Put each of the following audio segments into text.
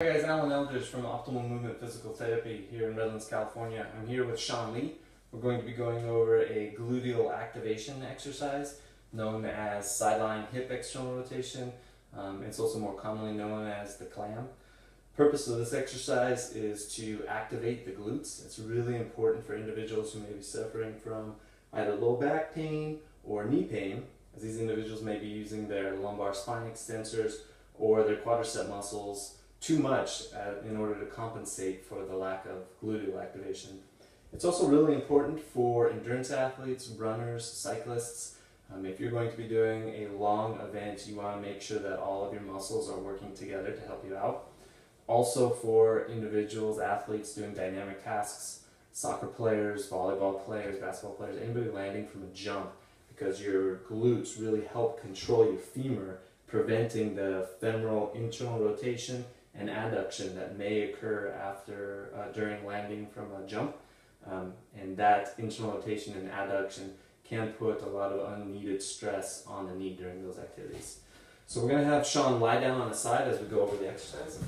Hi guys, Alan Eldridge from Optimal Movement Physical Therapy here in Redlands, California. I'm here with Sean Lee. We're going to be going over a gluteal activation exercise known as sideline hip external rotation. It's also more commonly known as the clam. Purpose of this exercise is to activate the glutes. It's really important for individuals who may be suffering from either low back pain or knee pain, as these individuals may be using their lumbar spine extensors or their quadricep muscles too much in order to compensate for the lack of gluteal activation. It's also really important for endurance athletes, runners, cyclists. If you're going to be doing a long event, you want to make sure that all of your muscles are working together to help you out. Also for individuals, athletes doing dynamic tasks, soccer players, volleyball players, basketball players, anybody landing from a jump, because your glutes really help control your femur, preventing the femoral internal rotation and adduction that may occur during landing from a jump, and that internal rotation and adduction can put a lot of unneeded stress on the knee during those activities. So we're going to have Sean lie down on his side as we go over the exercise.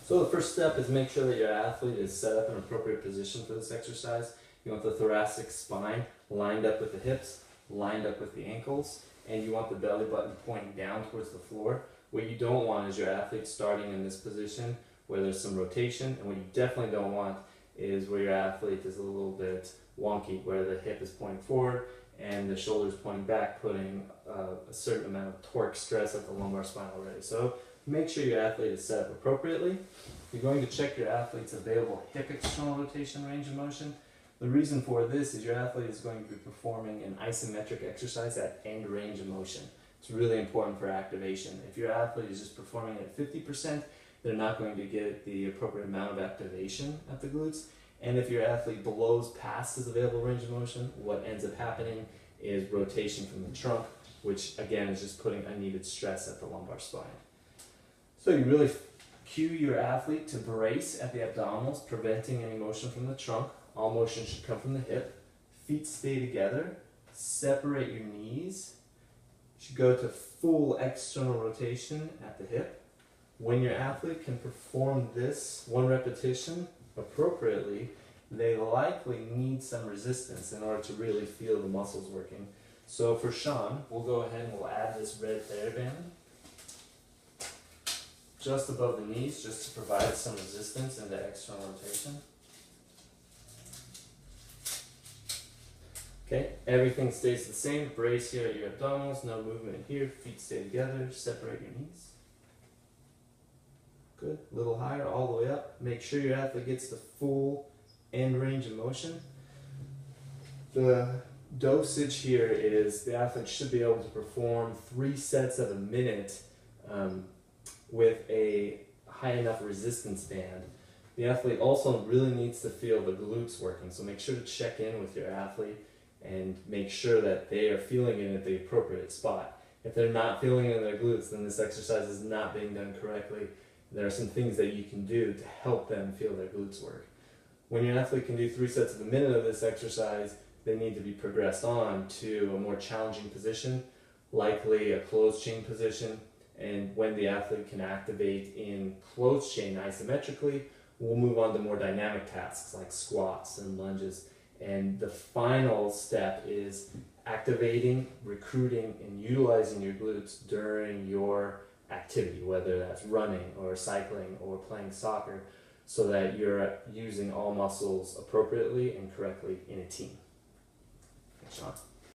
So the first step is make sure that your athlete is set up in an appropriate position for this exercise. You want the thoracic spine lined up with the hips, lined up with the ankles, and you want the belly button pointing down towards the floor. What you don't want is your athlete starting in this position where there's some rotation, and what you definitely don't want is where your athlete is a little bit wonky, where the hip is pointing forward and the shoulder is pointing back, putting a certain amount of torque stress at the lumbar spine already. So make sure your athlete is set up appropriately. You're going to check your athlete's available hip external rotation range of motion. The reason for this is your athlete is going to be performing an isometric exercise at end range of motion. It's really important for activation. If your athlete is just performing at 50%, they're not going to get the appropriate amount of activation at the glutes. And if your athlete blows past his available range of motion, what ends up happening is rotation from the trunk, which again is just putting unneeded stress at the lumbar spine. So you really cue your athlete to brace at the abdominals, preventing any motion from the trunk. All motion should come from the hip. Feet stay together. Separate your knees. You should go to full external rotation at the hip. When your athlete can perform this one repetition appropriately, they likely need some resistance in order to really feel the muscles working. So for Sean, we'll go ahead and we'll add this red TheraBand just above the knees, just to provide some resistance in the external rotation. Okay, everything stays the same. Brace here at your abdominals, no movement here. Feet stay together, separate your knees. Good, a little higher, all the way up. Make sure your athlete gets the full end range of motion. The dosage here is the athlete should be able to perform 3 sets of a minute with a high enough resistance band. The athlete also really needs to feel the glutes working, so make sure to check in with your athlete and make sure that they are feeling it at the appropriate spot. If they're not feeling it in their glutes, then this exercise is not being done correctly. There are some things that you can do to help them feel their glutes work. When your athlete can do 3 sets of a minute of this exercise, they need to be progressed on to a more challenging position, likely a closed chain position. And when the athlete can activate in closed chain isometrically, we'll move on to more dynamic tasks like squats and lunges. And the final step is activating, recruiting, and utilizing your glutes during your activity, whether that's running or cycling or playing soccer, so that you're using all muscles appropriately and correctly in a team. Thanks, Sean.